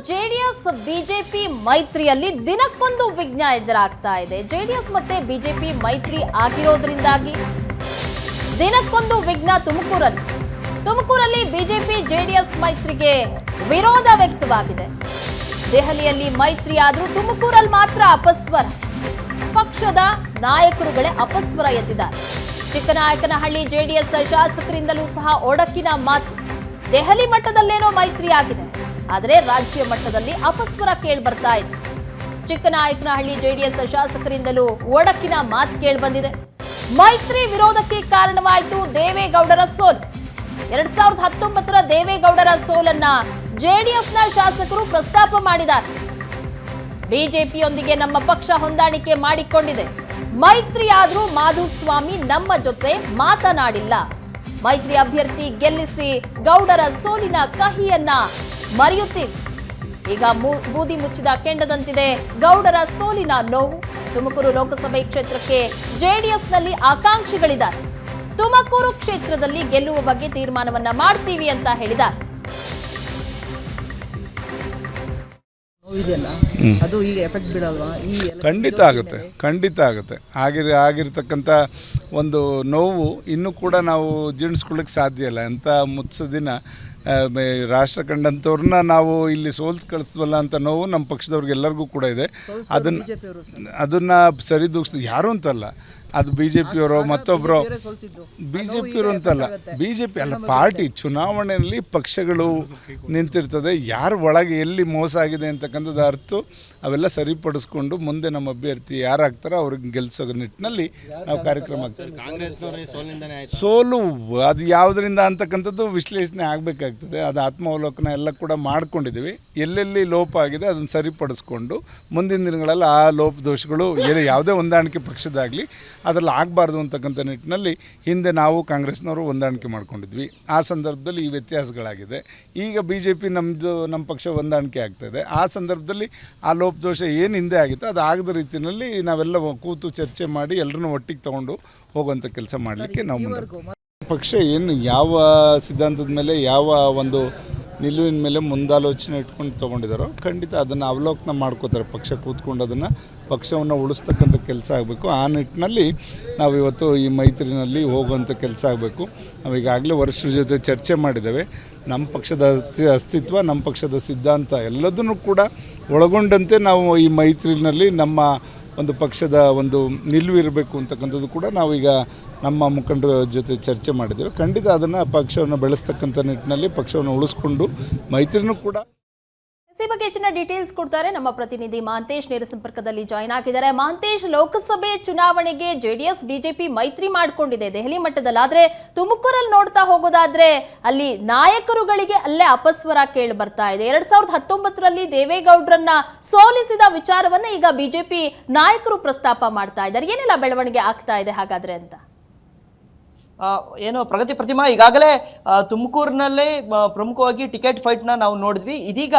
JDS BJP ಮೈತ್ರಿಯಲ್ಲಿ ದಿನಕ್ಕೊಂದು ವಿಘ್ನ ಎದುರಾಗ್ತಾ ಇದೆ. ಜೆಡಿಎಸ್ ಮತ್ತೆ ಬಿಜೆಪಿ ಮೈತ್ರಿ ಆಗಿರೋದ್ರಿಂದಾಗಿ ದಿನಕ್ಕೊಂದು ವಿಘ್ನ ತುಮಕೂರಲ್ಲಿ ಬಿಜೆಪಿ ಜೆಡಿಎಸ್ ಮೈತ್ರಿಗೆ ವಿರೋಧ ವ್ಯಕ್ತವಾಗಿದೆ. ದೆಹಲಿಯಲ್ಲಿ ಮೈತ್ರಿ ಆದ್ರೂ ತುಮಕೂರಲ್ಲಿ ಮಾತ್ರ ಅಪಸ್ವರ. ಪಕ್ಷದ ನಾಯಕರುಗಳೇ ಅಪಸ್ವರ ಎತ್ತಿದ್ದಾರೆ. ಚಿಕ್ಕನಾಯಕನಹಳ್ಳಿ ಜೆಡಿಎಸ್ ಶಾಸಕರಿಂದಲೂ ಸಹ ಒಡಕಿನ ಮಾತು. ದೆಹಲಿ ಮಟ್ಟದಲ್ಲೇನೋ ಮೈತ್ರಿ ಆಗಿದೆ, ಆದರೆ ರಾಜ್ಯ ಮಟ್ಟದಲ್ಲಿ ಅಪಸ್ವರ ಕೇಳ್ಬರ್ತಾ ಇದೆ. ಚಿಕ್ಕನಾಯಕನಹಳ್ಳಿ ಜೆಡಿಎಸ್ ಶಾಸಕರಿಂದಲೂ ಒಡಕಿನ ಮಾತು ಕೇಳ್ಬಂದಿದೆ. ಮೈತ್ರಿ ವಿರೋಧಕ್ಕೆ ಕಾರಣವಾಯಿತು ದೇವೇಗೌಡರ ಸೋಲು. 2019ರ ದೇವೇಗೌಡರ ಸೋಲನ್ನ ಜೆಡಿಎಸ್ನ ಶಾಸಕರು ಪ್ರಸ್ತಾಪ ಮಾಡಿದ್ದಾರೆ. ಬಿಜೆಪಿಯೊಂದಿಗೆ ನಮ್ಮ ಪಕ್ಷ ಹೊಂದಾಣಿಕೆ ಮಾಡಿಕೊಂಡಿದೆ, ಮೈತ್ರಿ ಆದ್ರೂ ಮಾಧುಸ್ವಾಮಿ ನಮ್ಮ ಜೊತೆ ಮಾತನಾಡಿಲ್ಲ. ಮೈತ್ರಿ ಅಭ್ಯರ್ಥಿ ಗೆಲ್ಲಿಸಿ ಗೌಡರ ಸೋಲಿನ ಕಹಿಯನ್ನ ಮರೆಯುತ್ತೀವಿ. ಈಗ ಬೂದಿ ಮುಚ್ಚಿದ ಕೆಂಡದಂತಿದೆ ಗೌಡರ ಸೋಲಿನ ನೋವು. ತುಮಕೂರು ಲೋಕಸಭೆ ಕ್ಷೇತ್ರಕ್ಕೆ ಜೆಡಿಎಸ್ನಲ್ಲಿ ಆಕಾಂಕ್ಷಿಗಳಿದ್ದಾರೆ. ತುಮಕೂರು ಕ್ಷೇತ್ರದಲ್ಲಿ ಗೆಲ್ಲುವ ಬಗ್ಗೆ ತೀರ್ಮಾನವನ್ನ ಮಾಡ್ತೀವಿ ಅಂತ ಹೇಳಿದ್ದಾರೆ. ಅದು ಈಗ ಎಫೆಕ್ಟ್ ಬೀಳಲ್ವಾ? ಖಂಡಿತ ಆಗುತ್ತೆ. ಆಗಿರ್ತಕ್ಕಂಥ ಒಂದು ನೋವು ಇನ್ನೂ ಕೂಡ ನಾವು ಜೀರ್ಣಿಸ್ಕೊಳ್ಳಿಕ್ಕೆ ಸಾಧ್ಯ ಇಲ್ಲ. ಅಂತ ಮುತ್ಸ ದಿನ ರಾಷ್ಟ್ರ ಕಂಡಂಥವ್ರನ್ನ ನಾವು ಇಲ್ಲಿ ಸೋಲ್ಸ್ ಕಳಿಸ್ವಲ್ಲ ಅಂತ ನೋವು ನಮ್ಮ ಪಕ್ಷದವ್ರಿಗೆಲ್ಲರಿಗೂ ಕೂಡ ಇದೆ. ಅದನ್ನು ಸರಿದೂಗಿಸ್ದು ಯಾರು ಅಂತಲ್ಲ, ಅದು ಬಿ ಜೆ ಪಿಯವರು ಮತ್ತೊಬ್ಬರು ಬಿ ಜೆ ಪಿಯವರು ಅಂತಲ್ಲ, ಬಿ ಜೆ ಪಿ ಅಲ್ಲ, ಪಾರ್ಟಿ ಚುನಾವಣೆಯಲ್ಲಿ ಪಕ್ಷಗಳು ನಿಂತಿರ್ತದೆ. ಯಾರು ಒಳಗೆ ಎಲ್ಲಿ ಮೋಸ ಆಗಿದೆ ಅಂತಕ್ಕಂಥದ್ದು ಅರ್ಥ ಅವೆಲ್ಲ ಸರಿಪಡಿಸ್ಕೊಂಡು ಮುಂದೆ ನಮ್ಮ ಅಭ್ಯರ್ಥಿ ಯಾರಾಗ್ತಾರೋ ಅವ್ರಿಗೆ ಗೆಲ್ಲಿಸೋ ನಿಟ್ಟಿನಲ್ಲಿ ನಾವು ಕಾರ್ಯಕ್ರಮ ಆಗ್ತೀವಿ. ಸೋಲು ಅದು ಯಾವುದರಿಂದ ಅಂತಕ್ಕಂಥದ್ದು ವಿಶ್ಲೇಷಣೆ ಆಗಬೇಕಾಗ್ತದೆ. ಅದು ಆತ್ಮಾವಲೋಕನ ಎಲ್ಲ ಕೂಡ ಮಾಡ್ಕೊಂಡಿದ್ದೀವಿ. ಎಲ್ಲೆಲ್ಲಿ ಲೋಪ ಆಗಿದೆ ಅದನ್ನು ಸರಿಪಡಿಸ್ಕೊಂಡು ಮುಂದಿನ ದಿನಗಳಲ್ಲಿ ಆ ಲೋಪ ದೋಷಗಳು ಯಾವುದೇ ಹೊಂದಾಣಿಕೆ ಪಕ್ಷದಾಗಲಿ ಅದರಲ್ಲಿ ಆಗಬಾರ್ದು ಅಂತಕ್ಕಂಥ ನಿಟ್ಟಿನಲ್ಲಿ ಹಿಂದೆ ನಾವು ಕಾಂಗ್ರೆಸ್ನವರು ಹೊಂದಾಣಿಕೆ ಮಾಡ್ಕೊಂಡಿದ್ವಿ. ಆ ಸಂದರ್ಭದಲ್ಲಿ ಈ ವ್ಯತ್ಯಾಸಗಳಾಗಿದೆ. ಈಗ ಬಿ ಜೆ ಪಿ ನಮ್ಮ ಪಕ್ಷ ಹೊಂದಾಣಿಕೆ ಆಗ್ತಾಯಿದೆ. ಆ ಸಂದರ್ಭದಲ್ಲಿ ಆ ಲೋಪದೋಷ ಏನು ಹಿಂದೆ ಆಗಿತ್ತು ಅದು ಆಗದ ರೀತಿಯಲ್ಲಿ ನಾವೆಲ್ಲ ಕೂತು ಚರ್ಚೆ ಮಾಡಿ ಎಲ್ಲರನ್ನೂ ಒಟ್ಟಿಗೆ ತೊಗೊಂಡು ಹೋಗುವಂಥ ಕೆಲಸ ಮಾಡಲಿಕ್ಕೆ ನಾವು ಮುಂದೆ ಪಕ್ಷ ಏನು ಯಾವ ಸಿದ್ಧಾಂತದ ಮೇಲೆ ಯಾವ ಒಂದು ನಿಲುವಿನ ಮೇಲೆ ಮುಂದಾಲೋಚನೆ ಇಟ್ಕೊಂಡು ತೊಗೊಂಡಿದ್ದಾರೋ ಖಂಡಿತ ಅದನ್ನು ಅವಲೋಕನ ಮಾಡ್ಕೋತಾರೆ. ಪಕ್ಷ ಕೂತ್ಕೊಂಡು ಅದನ್ನು ಪಕ್ಷವನ್ನು ಉಳಿಸ್ತಕ್ಕಂಥ ಕೆಲಸ ಆಗಬೇಕು. ಆ ನಿಟ್ಟಿನಲ್ಲಿ ನಾವು ಇವತ್ತು ಈ ಮೈತ್ರಿನಲ್ಲಿ ಹೋಗುವಂಥ ಕೆಲಸ ಆಗಬೇಕು. ನಾವು ಈಗಾಗಲೇ ವರಿಷ್ಠರ ಜೊತೆ ಚರ್ಚೆ ಮಾಡಿದ್ದೇವೆ. ನಮ್ಮ ಪಕ್ಷದ ಅಸ್ತಿತ್ವ, ನಮ್ಮ ಪಕ್ಷದ ಸಿದ್ಧಾಂತ ಎಲ್ಲದನ್ನು ಕೂಡ ಒಳಗೊಂಡಂತೆ ನಾವು ಈ ಮೈತ್ರಿನಲ್ಲಿ ನಮ್ಮ ಒಂದು ಪಕ್ಷದ ಒಂದು ನಿಲುವು ಇರಬೇಕು ಅಂತಕ್ಕಂಥದ್ದು ಕೂಡ ನಾವೀಗ ನಮ್ಮ ಮುಖಂಡರ ಜೊತೆ ಚರ್ಚೆ ಮಾಡಿದ್ದೇವೆ. ಖಂಡಿತ ಅದನ್ನು ಪಕ್ಷವನ್ನು ಬೆಳೆಸ್ತಕ್ಕಂಥ ನಿಟ್ಟಿನಲ್ಲಿ ಪಕ್ಷವನ್ನು ಉಳಿಸ್ಕೊಂಡು ಮೈತ್ರಿನೂ ಕೂಡ ಈ ಬಗ್ಗೆ ಹೆಚ್ಚಿನ ಡೀಟೇಲ್ಸ್ ಕೊಡ್ತಾರೆ ನಮ್ಮ ಪ್ರತಿನಿಧಿ ಮಹಾಂತೇಶ್. ನೇರ ಸಂಪರ್ಕದಲ್ಲಿ ಜಾಯ್ನ್ ಆಗಿದ್ದಾರೆ. ಮಹಾಂತೇಶ್, ಲೋಕಸಭೆ ಚುನಾವಣೆಗೆ ಜೆಡಿಎಸ್ ಬಿಜೆಪಿ ಮೈತ್ರಿ ಮಾಡಿಕೊಂಡಿದೆ ದೆಹಲಿ ಮಟ್ಟದಲ್ಲಿ, ಆದ್ರೆ ತುಮಕೂರಲ್ಲಿ ನೋಡ್ತಾ ಹೋಗೋದಾದ್ರೆ ಅಲ್ಲಿ ನಾಯಕರುಗಳಿಗೆ ಅಲ್ಲೇ ಅಪಸ್ವರ ಕೇಳಿ ಬರ್ತಾ ಇದೆ. 2019ರಲ್ಲಿ ದೇವೇಗೌಡರನ್ನ ಸೋಲಿಸಿದ ವಿಚಾರವನ್ನ ಈಗ ಬಿಜೆಪಿ ನಾಯಕರು ಪ್ರಸ್ತಾಪ ಮಾಡ್ತಾ ಇದ್ದಾರೆ. ಏನೆಲ್ಲ ಬೆಳವಣಿಗೆ ಆಗ್ತಾ ಇದೆ ಹಾಗಾದ್ರೆ ಅಂತ? ಏನು ಪ್ರಗತಿ ಪ್ರತಿಮಾ, ಈಗಾಗಲೇ ತುಮಕೂರಿನಲ್ಲೇ ಪ್ರಮುಖವಾಗಿ ಟಿಕೆಟ್ ಫೈಟ್ನ ನಾವು ನೋಡಿದ್ವಿ. ಇದೀಗ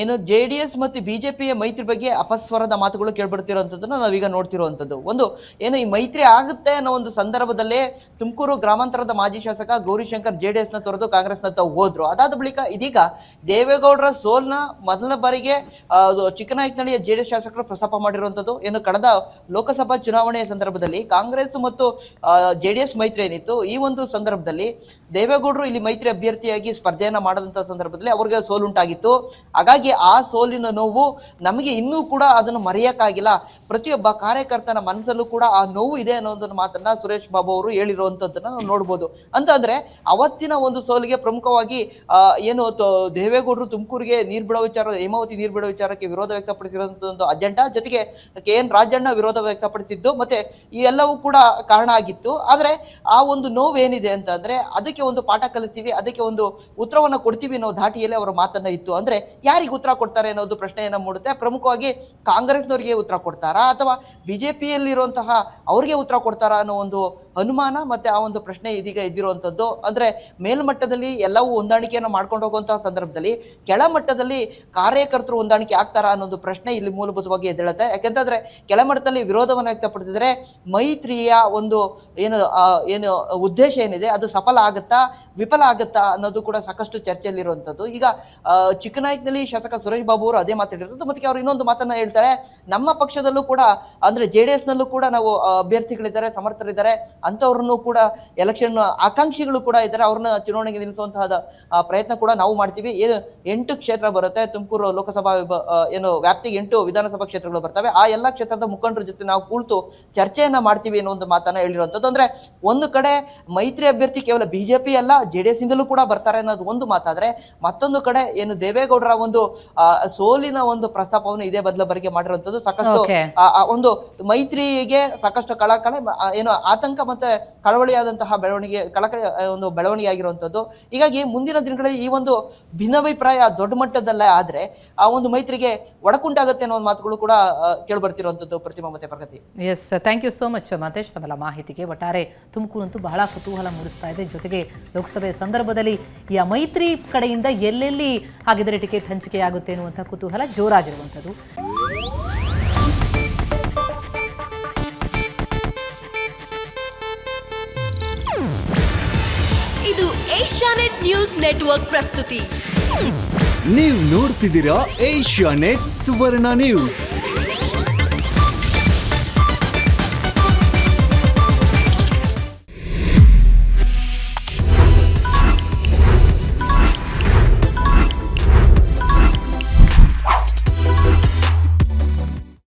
ಏನು JDS ಮತ್ತು ಬಿಜೆಪಿಯ ಮೈತ್ರಿ ಬಗ್ಗೆ ಅಪಸ್ವರದ ಮಾತುಗಳು ಕೇಳ್ಬರ್ತಿರೋಂಥದ್ದನ್ನು ನಾವೀಗ ನೋಡ್ತಿರುವಂಥದ್ದು. ಒಂದು ಏನು ಈ ಮೈತ್ರಿ ಆಗುತ್ತೆ ಅನ್ನೋ ಒಂದು ಸಂದರ್ಭದಲ್ಲೇ ತುಮಕೂರು ಗ್ರಾಮಾಂತರದ ಮಾಜಿ ಶಾಸಕ ಗೌರಿಶಂಕರ್ JDSನ ತೊರೆದು ಕಾಂಗ್ರೆಸ್ನತ್ತ ಹೋದ್ರು. ಅದಾದ ಬಳಿಕ ಇದೀಗ ದೇವೇಗೌಡರ ಸೋಲ್ನ ಮೊದಲ ಬಾರಿಗೆ ಚಿಕ್ಕನಾಯಕನಹಳ್ಳಿಯ JDS ಶಾಸಕರು ಪ್ರಸ್ತಾಪ ಮಾಡಿರುವಂಥದ್ದು. ಏನು ಕಳೆದ ಲೋಕಸಭಾ ಚುನಾವಣೆಯ ಸಂದರ್ಭದಲ್ಲಿ ಕಾಂಗ್ರೆಸ್ ಮತ್ತು JDS ಮೈತ್ರಿ ಏನಿತ್ತು, ಈ ಒಂದು ಸಂದರ್ಭದಲ್ಲಿ ದೇವೇಗೌಡರು ಇಲ್ಲಿ ಮೈತ್ರಿ ಅಭ್ಯರ್ಥಿಯಾಗಿ ಸ್ಪರ್ಧೆಯನ್ನ ಮಾಡದಂತ ಸಂದರ್ಭದಲ್ಲಿ ಅವ್ರಿಗೆ ಸೋಲುಂಟಾಗಿತ್ತು. ಹಾಗಾಗಿ ಆ ಸೋಲಿನ ನೋವು ನಮಗೆ ಇನ್ನೂ ಕೂಡ ಅದನ್ನು ಮರೆಯಕ್ಕಾಗಿಲ್ಲ. ಪ್ರತಿಯೊಬ್ಬ ಕಾರ್ಯಕರ್ತನ ಮನಸ್ಸಲ್ಲೂ ಕೂಡ ಆ ನೋವು ಇದೆ ಅನ್ನೋದನ್ನ ಮಾತನ್ನ ಸುರೇಶ್ ಬಾಬು ಅವರು ಹೇಳಿರುವಂತದ್ದನ್ನ ನಾವು ನೋಡ್ಬೋದು. ಅಂತಂದ್ರೆ ಅವತ್ತಿನ ಒಂದು ಸೋಲಿಗೆ ಪ್ರಮುಖವಾಗಿ ಏನು ದೇವೇಗೌಡರು ತುಮಕೂರಿಗೆ ನೀರು ಬಿಡೋ ವಿಚಾರ, ಹೇಮಾವತಿ ನೀರು ಬಿಡೋ ವಿಚಾರಕ್ಕೆ ವಿರೋಧ ವ್ಯಕ್ತಪಡಿಸಿರುವಂತ ಒಂದು ಅಜೆಂಡಾ, ಜೊತೆಗೆ KN ರಾಜಣ್ಣ ವಿರೋಧ ವ್ಯಕ್ತಪಡಿಸಿದ್ದು, ಮತ್ತೆ ಈ ಎಲ್ಲವೂ ಕೂಡ ಕಾರಣ ಆಗಿತ್ತು. ಆದ್ರೆ ಆ ಒಂದು ನೋವೇನಿದೆ ಅಂತಂದ್ರೆ ಅದಕ್ಕೆ ಒಂದು ಪಾಠ ಕಲಿಸ್ತೀವಿ, ಅದಕ್ಕೆ ಒಂದು ಉತ್ತರವನ್ನ ಕೊಡ್ತೀವಿ ಅನ್ನೋ ಧಾಟಿಯಲ್ಲಿ ಅವರ ಮಾತನ್ನ ಇತ್ತು. ಅಂದ್ರೆ ಯಾರಿಗೆ ಉತ್ತರ ಕೊಡ್ತಾರೆ ಅನ್ನೋದು ಪ್ರಶ್ನೆಯನ್ನ ಮೂಡುತ್ತೆ. ಪ್ರಮುಖವಾಗಿ ಕಾಂಗ್ರೆಸ್ನವರಿಗೆ ಉತ್ತರ ಕೊಡ್ತಾರಾ ಅಥವಾ ಬಿಜೆಪಿಯಲ್ಲಿರುವಂತಹ ಅವ್ರಿಗೆ ಉತ್ತರ ಕೊಡ್ತಾರಾ ಅನ್ನೋ ಒಂದು ಅನುಮಾನ ಮತ್ತೆ ಆ ಒಂದು ಪ್ರಶ್ನೆ ಇದೀಗ ಇದ್ದಿರುವಂತದ್ದು. ಅಂದ್ರೆ ಮೇಲ್ಮಟ್ಟದಲ್ಲಿ ಎಲ್ಲವೂ ಹೊಂದಾಣಿಕೆಯನ್ನು ಮಾಡ್ಕೊಂಡು ಹೋಗುವಂತಹ ಸಂದರ್ಭದಲ್ಲಿ ಕೆಳಮಟ್ಟದಲ್ಲಿ ಕಾರ್ಯಕರ್ತರು ಹೊಂದಾಣಿಕೆ ಆಗ್ತಾರಾ ಅನ್ನೋದು ಪ್ರಶ್ನೆ ಇಲ್ಲಿ ಮೂಲಭೂತವಾಗಿ ಎದ್ದೇಳುತ್ತೆ. ಯಾಕೆಂತಂದ್ರೆ ಕೆಳಮಟ್ಟದಲ್ಲಿ ವಿರೋಧವನ್ನು ವ್ಯಕ್ತಪಡಿಸಿದ್ರೆ ಮೈತ್ರಿಯ ಒಂದು ಏನು ಉದ್ದೇಶ ಏನಿದೆ ಅದು ಸಫಲ ಆಗುತ್ತಾ, ವಿಫಲ ಆಗುತ್ತಾ ಅನ್ನೋದು ಕೂಡ ಸಾಕಷ್ಟು ಚರ್ಚೆಯಲ್ಲಿರುವಂತದ್ದು. ಈಗ ಚಿಕ್ಕನಾಯಕನಲ್ಲಿ ಶಾಸಕ ಸುರೇಶ್ ಬಾಬು ಅವರು ಅದೇ ಮಾತಾಡಿರೋದು. ಮತ್ತೆ ಅವ್ರು ಇನ್ನೊಂದು ಮಾತನ್ನ ಹೇಳ್ತಾರೆ, ನಮ್ಮ ಪಕ್ಷದಲ್ಲೂ ಕೂಡ ಅಂದ್ರೆ JDS ನಲ್ಲೂ ಕೂಡ ನಾವು ಅಭ್ಯರ್ಥಿಗಳಿದ್ದಾರೆ, ಸಮರ್ಥರಿದ್ದಾರೆ, ಅಂತವ್ರನ್ನು ಕೂಡ ಎಲೆಕ್ಷನ್ ಆಕಾಂಕ್ಷಿಗಳು ಕೂಡ ಇದ್ದಾರೆ, ಅವ್ರನ್ನ ಚುನಾವಣೆಗೆ ನಿಲ್ಲಿಸುವಂತಹ ಪ್ರಯತ್ನ ಕೂಡ ನಾವು ಮಾಡ್ತೀವಿ. 8 ಕ್ಷೇತ್ರ ಬರುತ್ತೆ ತುಮಕೂರು ಲೋಕಸಭಾ ಏನು ವ್ಯಾಪ್ತಿಗೆ 8 ವಿಧಾನಸಭಾ ಕ್ಷೇತ್ರಗಳು ಬರ್ತವೆ. ಆ ಎಲ್ಲಾ ಕ್ಷೇತ್ರದ ಮುಖಂಡರ ಜೊತೆ ನಾವು ಕುಳಿತು ಚರ್ಚೆಯನ್ನ ಮಾಡ್ತೀವಿ ಅನ್ನೋ ಒಂದು ಮಾತನ್ನ ಹೇಳಿರುವಂತದ್ದು. ಅಂದ್ರೆ ಒಂದು ಕಡೆ ಮೈತ್ರಿ ಅಭ್ಯರ್ಥಿ ಕೇವಲ ಬಿಜೆಪಿ ಅಲ್ಲ, JDS ಇಂದಲೂ ಕೂಡ ಬರ್ತಾರೆ ಅನ್ನೋದು ಒಂದು ಮಾತಾದ್ರೆ, ಮತ್ತೊಂದು ಕಡೆ ಏನು ದೇವೇಗೌಡರ ಒಂದು ಸೋಲಿನ ಒಂದು ಪ್ರಸ್ತಾಪವನ್ನು ಇದೇ ಬದಲ ಬರಿಗೆ ಮಾಡಿರುವಂತದ್ದು ಸಾಕಷ್ಟು ಒಂದು ಮೈತ್ರಿಗೆ ಸಾಕಷ್ಟು ಏನು ಆತಂಕ ಮತ್ತೆ ಕಳವಳಿಯಾದಂತಹ ಒಂದು ಬೆಳವಣಿಗೆ ಆಗಿರುವಂತದ್ದು. ಹೀಗಾಗಿ ಮುಂದಿನ ದಿನಗಳಲ್ಲಿ ಈ ಒಂದು ಭಿನ್ನಾಭಿಪ್ರಾಯ ದೊಡ್ಡ ಮಟ್ಟದಲ್ಲೇ ಆದ್ರೆ ಆ ಒಂದು ಮೈತ್ರಿಗೆ ಒಡಕುಂಟಾಗುತ್ತೆ ಅನ್ನೋ ಮಾತುಗಳು ಕೂಡ ಕೇಳ್ಬರ್ತಿರುವಂತದ್ದು. ಪ್ರತಿಮಾ ಮತ್ತೆ Pragati. Yes, thank you so much Matesh ತಮ್ಮೆಲ್ಲ ಮಾಹಿತಿಗೆ. ಒಟ್ಟಾರೆ ತುಮಕೂರಂತೂ ಬಹಳ ಕುತೂಹಲ ಮೂಡಿಸ್ತಾ ಇದೆ. ಜೊತೆಗೆ ಲೋಕಸಭೆ ಸಂದರ್ಭದಲ್ಲಿ ಈ ಮೈತ್ರಿ ಕಡೆಯಿಂದ ಎಲ್ಲೆಲ್ಲಿ ಹಾಗಿದ್ರೆ ಟಿಕೆಟ್ ಹಂಚಿಕೆ ಆಗುತ್ತೆ ಅನ್ನುವಂಥ ಕುತೂಹಲ ಜೋರಾಗಿರುವಂಥದ್ದು. ಇದು ಏಷ್ಯಾನೆಟ್ ನ್ಯೂಸ್ ನೆಟ್ವರ್ಕ್ ಪ್ರಸ್ತುತಿ. ನೀವು ನೋಡ್ತಿದ್ದೀರಾ ಏಷ್ಯಾನೆಟ್ ಸುವರ್ಣ ನ್ಯೂಸ್.